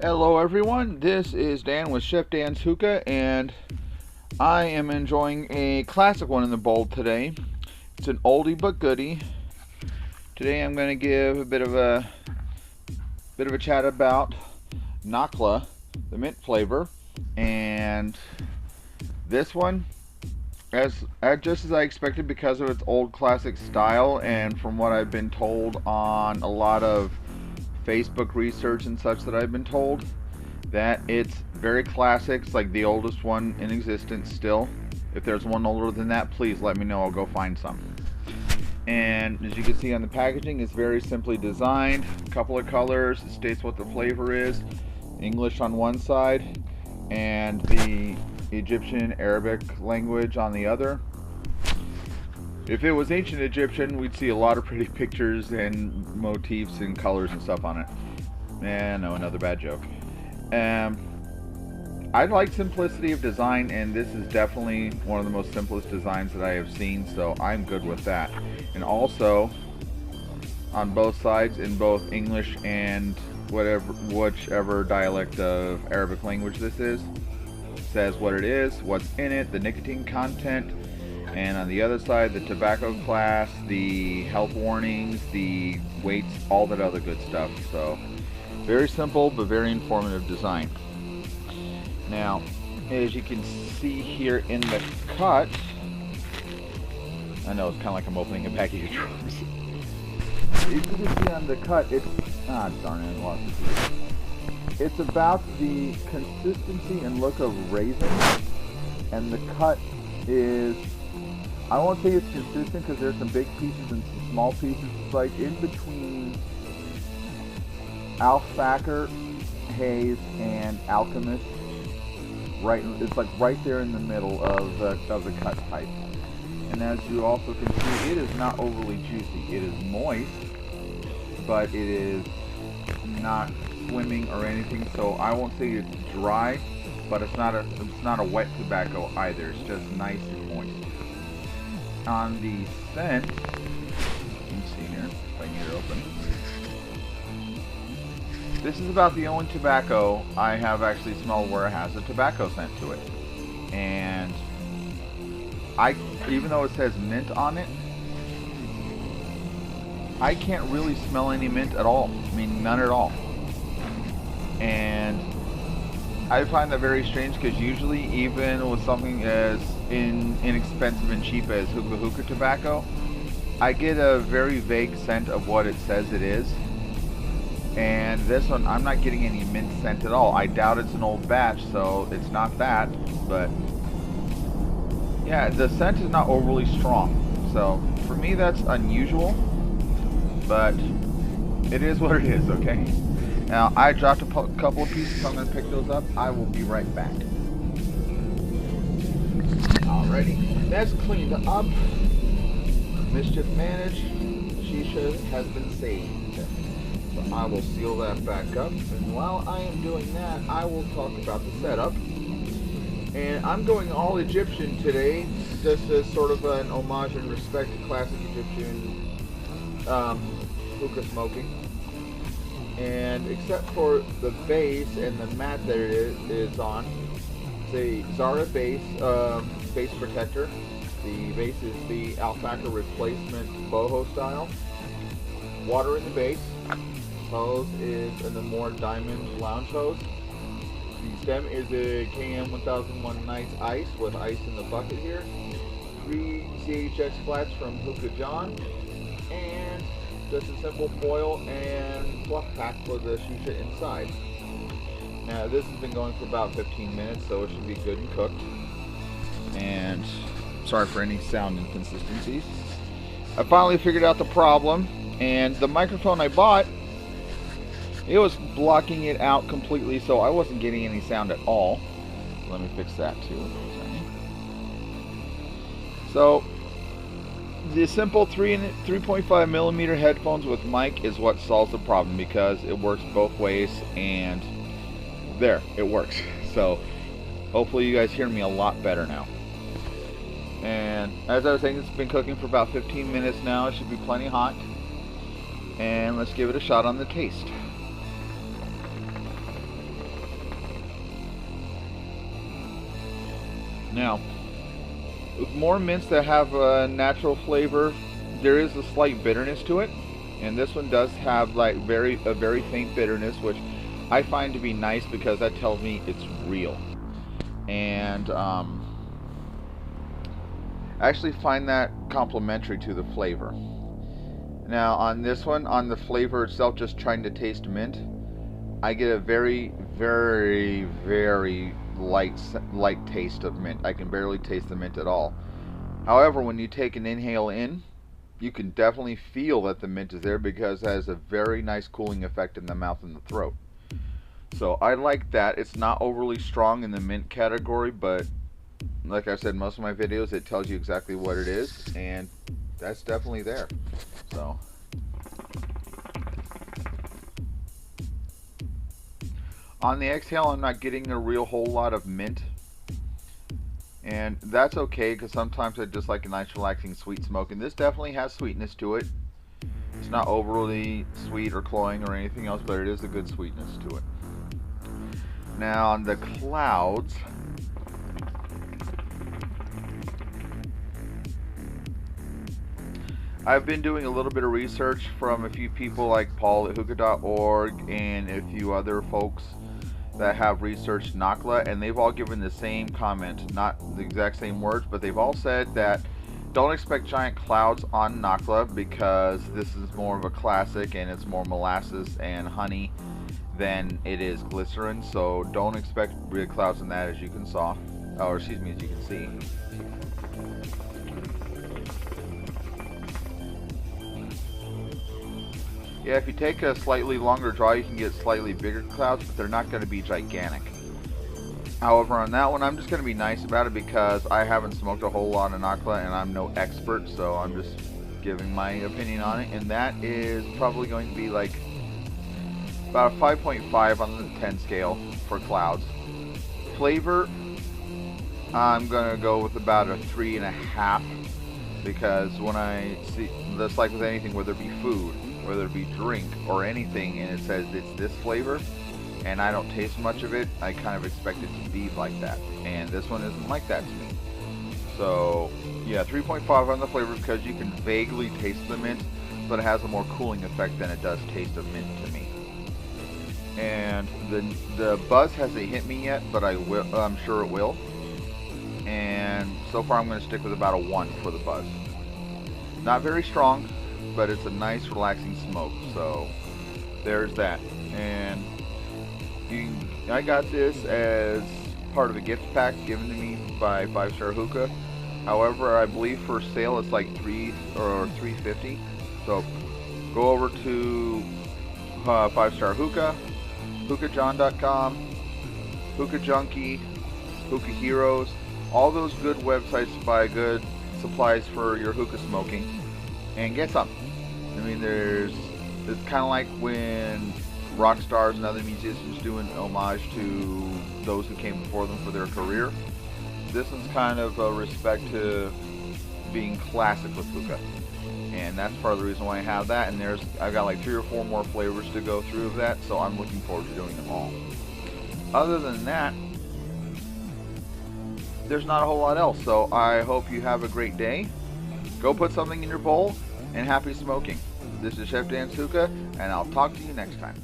Hello everyone, this is Dan with Chef Dan's Hookah, and I am enjoying a classic one in the bowl today. It's an oldie but goodie. Today I'm going to give a bit of a chat about Nakhla, the mint flavor, and this one, just as I expected because of its old classic style, and from what I've been told on a lot of Facebook research and such that I've been told, that it's very classic. It's like the oldest one in existence still. If there's one older than that, please let me know. I'll go find some. And as you can see on the packaging, it's very simply designed. A couple of colors. It states what the flavor is. English on one side and the Egyptian Arabic language on the other. If it was ancient Egyptian, we'd see a lot of pretty pictures and motifs and colors and stuff on it. No, another bad joke. I like simplicity of design, and this is definitely one of the most simplest designs that I have seen, so I'm good with that. And also, on both sides, in both English and whichever dialect of Arabic language this is, says what it is, what's in it, the nicotine content, and on the other side, the tobacco class, the health warnings, the weights, all that other good stuff. So, very simple but very informative design. Now, as you can see here in the cut, I know it's kind of like I'm opening a package of drugs. As you can see on the cut, it's darn it, I lost it. It's about the consistency and look of raisin, and the cut is, I won't say it's consistent because there's some big pieces and some small pieces. It's like in between Alfacker, Haze, and Alchemist. Right, it's like right there in the middle of the cut type. And as you also can see, it is not overly juicy. It is moist, but it is not swimming or anything. So I won't say it's dry, but it's not a wet tobacco either. It's just nice and moist. On the scent, you can see here, if I can get it open. This is about the only tobacco I have actually smelled where it has a tobacco scent to it. And even though it says mint on it, I can't really smell any mint at all. I mean, none at all. And I find that very strange because usually, even with something as inexpensive and cheap as hookah tobacco, I get a very vague scent of what it says it is. And this one, I'm not getting any mint scent at all. I doubt it's an old batch, so it's not that. But yeah, the scent is not overly strong. So for me, that's unusual. But it is what it is, okay? Now, I dropped a couple of pieces, so I'm going to pick those up. I will be right back. Alrighty, that's cleaned up. Mischief managed. Shisha has been saved. So I will seal that back up. And while I am doing that, I will talk about the setup. And I'm going all Egyptian today, just as sort of an homage and respect to classic Egyptian hookah smoking. And except for the base and the mat that it is on, it's a Zara base protector. The base is the Alpaca replacement boho style. Water in the base. Hose is in the more diamond lounge hose. The stem is a KM 1001 Nights ice with ice in the bucket here. 3 CHX flats from Hookah John. And just a simple foil and fluff pack for the shisha inside. Now this has been going for about 15 minutes, so it should be good and cooked. And sorry for any sound inconsistencies. I finally figured out the problem, and the microphone I bought, it was blocking it out completely, so I wasn't getting any sound at all. Let me fix that too. So the simple 3.5 millimeter headphones with mic is what solves the problem, because it works both ways, and there, it works. So hopefully you guys hear me a lot better now. And as I was saying, it's been cooking for about 15 minutes now. It should be plenty hot. And let's give it a shot on the taste. Now, with more mints that have a natural flavor, there is a slight bitterness to it, and this one does have like a very faint bitterness, which I find to be nice because that tells me it's real. And I actually find that complementary to the flavor. Now on this one, on the flavor itself, just trying to taste mint, I get a very, very, very light taste of mint. I can barely taste the mint at all. However, when you take an inhale in, you can definitely feel that the mint is there because it has a very nice cooling effect in the mouth and the throat. So I like that. It's not overly strong in the mint category, but like I said, most of my videos, it tells you exactly what it is, and that's definitely there. So on the exhale, I'm not getting a real whole lot of mint, and that's okay because sometimes I just like a nice relaxing sweet smoke, and this definitely has sweetness to it. It's not overly sweet or cloying or anything else, but it is a good sweetness to it. Now on the clouds, I've been doing a little bit of research from a few people like Paul at hookah.org and a few other folks that have researched Nakhla, and they've all given the same comment, not the exact same words, but they've all said that don't expect giant clouds on Nakhla because this is more of a classic and it's more molasses and honey than it is glycerin, so don't expect big clouds in that, as you can saw, or excuse me, as you can see. Yeah, if you take a slightly longer draw, you can get slightly bigger clouds, but they're not going to be gigantic. However, on that one, I'm just going to be nice about it because I haven't smoked a whole lot of Nakhla and I'm no expert, so I'm just giving my opinion on it, and that is probably going to be like about a 5.5 on the 10 scale for clouds. Flavor, I'm going to go with about a 3.5 because when I see, that's like with anything, whether it be food, whether it be drink or anything, and it says it's this flavor and I don't taste much of it, I kind of expect it to be like that, and this one isn't like that to me. So yeah, 3.5 on the flavor because you can vaguely taste the mint, but it has a more cooling effect than it does taste of mint to me. And the buzz hasn't hit me yet, but I'm sure it will. And so far I'm going to stick with about a 1 for the buzz. Not very strong, but it's a nice relaxing smoke, so there's that. And I got this as part of a gift pack given to me by 5 Star Hookah. However, I believe for sale it's like $3 or $3.50. So go over to 5 Star Hookah, hookahjohn.com, Hookah Junkie, Hookah Heroes, all those good websites to buy good supplies for your hookah smoking, and get some. I mean, it's kind of like when rock stars and other musicians doing homage to those who came before them for their career. This one's kind of a respect to being classic with hookah, and that's part of the reason why I have that. And I've got like 3 or 4 more flavors to go through of that, so I'm looking forward to doing them all. Other than that, there's not a whole lot else, so I hope you have a great day. Go put something in your bowl, and happy smoking. This is Chef Dan's Hookah, and I'll talk to you next time.